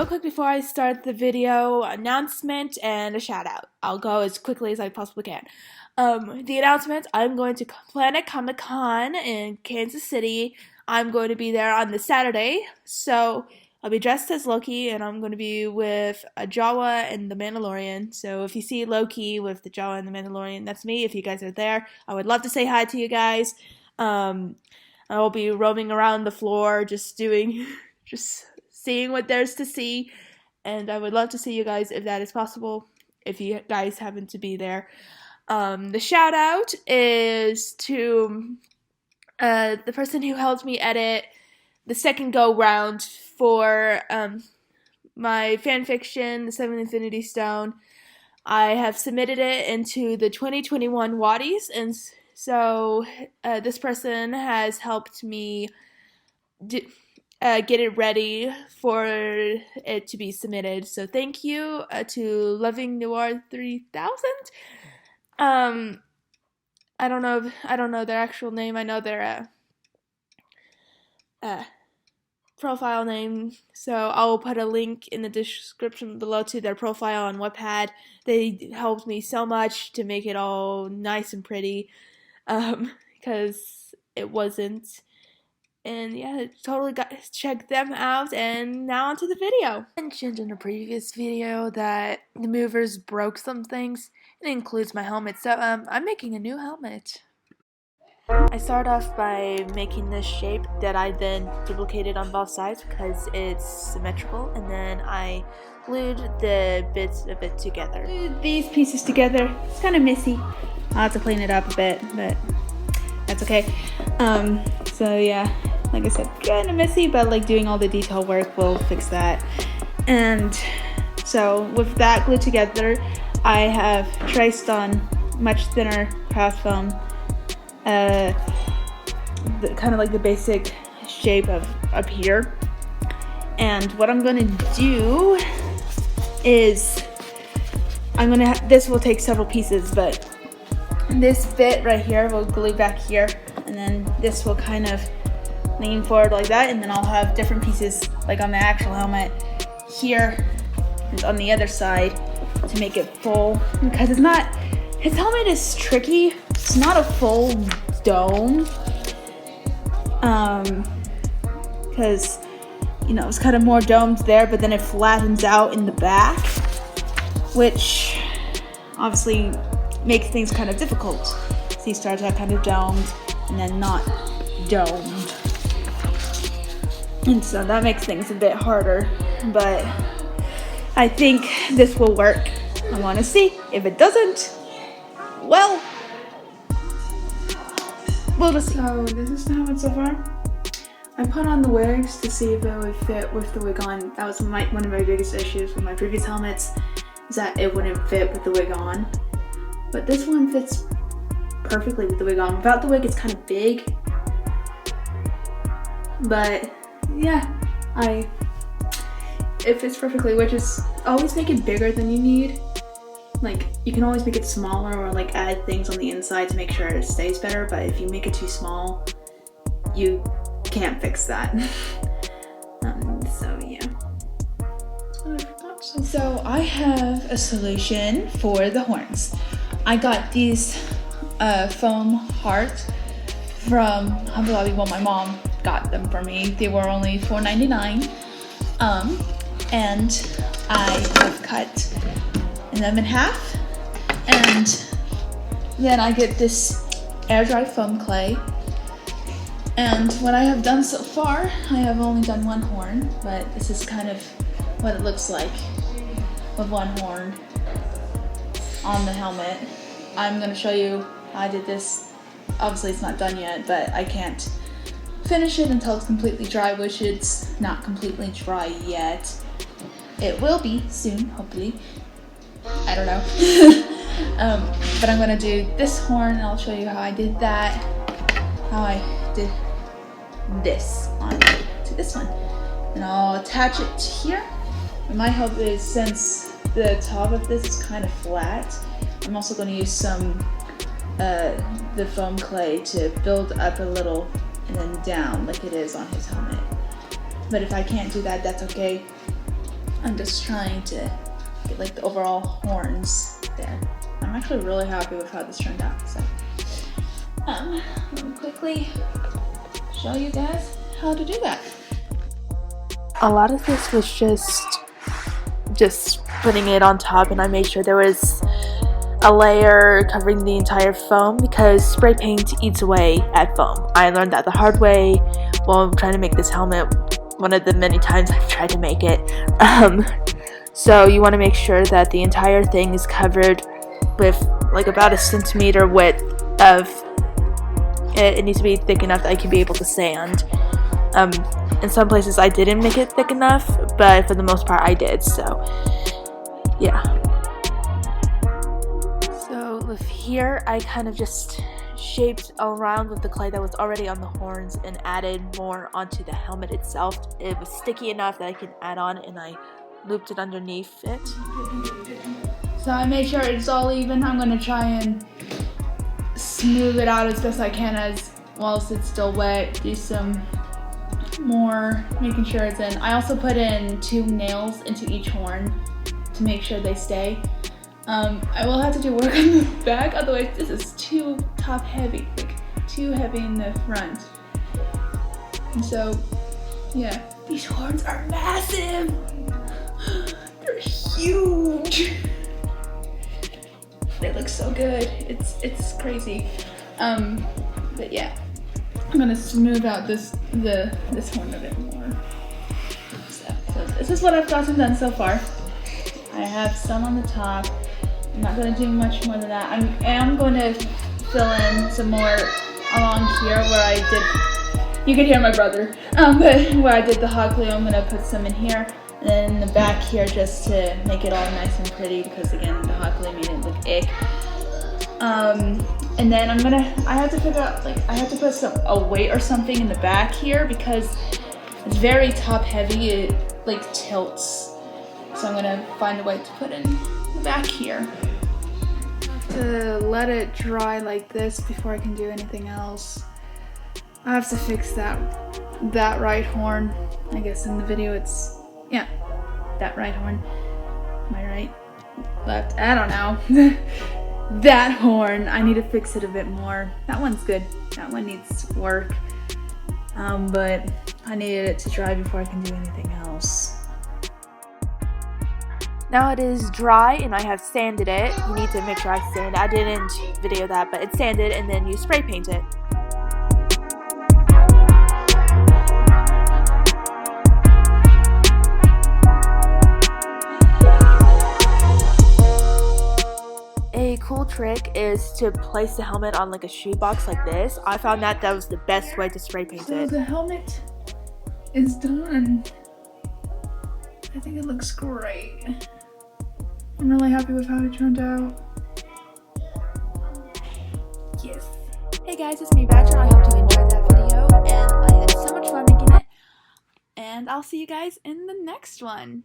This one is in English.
quick before I start the video, announcement and a shout out. I'll go as quickly as I possibly can. The announcement, I'm going to Planet Comic-Con in Kansas City. I'm going to be there on the Saturday, so I'll be dressed as Loki, and I'm going to be with a Jawa and the Mandalorian. So if you see Loki with the Jawa and the Mandalorian, that's me. If you guys are there, I would love to say hi to you guys. I will be roaming around the floor, just seeing what there's to see, and I would love to see you guys if that is possible, if you guys happen to be there. The shout out is to the person who helped me edit the second go round for my fanfiction, The Seventh Infinity Stone. I have submitted it into the 2021 Waddies, and so this person has helped me get it ready for it to be submitted. So thank you to Loving Noir 3000. I don't know their actual name. I know their profile name, so I'll put a link in the description below to their profile on Wattpad. They helped me so much to make it all nice and pretty, because it wasn't. And yeah, totally check them out. And now onto the video. I mentioned in a previous video that the movers broke some things. It includes my helmet, so I'm making a new helmet. I start off by making this shape that I then duplicated on both sides because it's symmetrical, and then I glued the bits of it together. These pieces together, it's kind of messy. I'll have to clean it up a bit, but that's okay. So yeah, like I said, kind of messy, but like doing all the detail work will fix that. And so with that glued together, I have traced on much thinner craft foam kind of like the basic shape of up here. And what I'm gonna do is this will take several pieces, but this bit right here will glue back here, and then this will kind of lean forward like that, and then I'll have different pieces like on the actual helmet here and on the other side to make it full, because his helmet is tricky. It's not a full dome, because it's kind of more domed there, but then it flattens out in the back, which obviously makes things kind of difficult. So he starts out kind of domed and then not domed, and so that makes things a bit harder, but I think this will work. I want to see. If it doesn't, well, we'll just see. So this is the helmet so far. I put on the wigs to see if it would fit with the wig on. That was one of my biggest issues with my previous helmets, is that it wouldn't fit with the wig on. But this one fits perfectly with the wig on. Without the wig, it's kind of big. But yeah, it fits perfectly, which is always make it bigger than you need. Like, you can always make it smaller or like add things on the inside to make sure it stays better, but if you make it too small, you can't fix that. So yeah. So I have a solution for the horns. I got these foam hearts from Hobby Lobby. Well, my mom got them for me. They were only $4.99. And I have cut them in half, and then I get this air dry foam clay. And what I have done so far, I have only done one horn, but this is kind of what it looks like with one horn on the helmet. I'm going to show you how I did this. Obviously it's not done yet, but I can't finish it until it's completely dry, which it's not completely dry yet. It will be soon, hopefully. I don't know. But I'm gonna do this horn, and I'll show you how I did that, how I did this to this one. And I'll attach it here. And my hope is, since the top of this is kind of flat, I'm also gonna use some the foam clay to build up a little and then down like it is on his helmet. But if I can't do that, that's okay. I'm just trying to get like the overall horns there. I'm actually really happy with how this turned out. So, let me quickly show you guys how to do that. A lot of this was just putting it on top, and I made sure there was a layer covering the entire foam because spray paint eats away at foam. I learned that the hard way while trying to make this helmet, one of the many times I've tried to make it. So you want to make sure that the entire thing is covered with like about a centimeter width of it. It needs to be thick enough that I can be able to sand. In some places I didn't make it thick enough, but for the most part I did, so yeah. So with here, I kind of just shaped around with the clay that was already on the horns and added more onto the helmet itself. It was sticky enough that I could add on, and I looped it underneath it. So I made sure it's all even. I'm going to try and smooth it out as best I can as whilst it's still wet. Do some more making sure it's in. I also put in 2 nails into each horn to make sure they stay. I will have to do work on the back, otherwise this is too top heavy, like too heavy in the front. And so, yeah, these horns are massive. They're huge. They look so good. It's crazy. But yeah, I'm gonna smooth out this horn a bit more. So this is what I've gotten done so far. I have some on the top. I'm not going to do much more than that. I am going to fill in some more along here where I did, you can hear my brother, but where I did the hot glue, I'm going to put some in here, and then in the back here just to make it all nice and pretty, because again, the hot glue made it look ick. And then I have to figure out, like, I have to put a weight or something in the back here because it's very top heavy, it like tilts. So I'm gonna find a way to put in the back here. To let it dry like this before I can do anything else. I have to fix that right horn. I guess in the video it's, yeah, that right horn. Am I right? Left? I don't know. That horn, I need to fix it a bit more. That one's good. That one needs work. But I needed it to dry before I can do anything else. Now it is dry and I have sanded it. You need to make sure I sand it. I didn't video that, but it's sanded, and then you spray paint it. A cool trick is to place the helmet on like a shoebox like this. I found that was the best way to spray paint it. So the helmet is done. I think it looks great. I'm really happy with how it turned out. Yes. Hey guys, it's me, Badger. I hope you enjoyed that video, and I had so much fun making it. And I'll see you guys in the next one.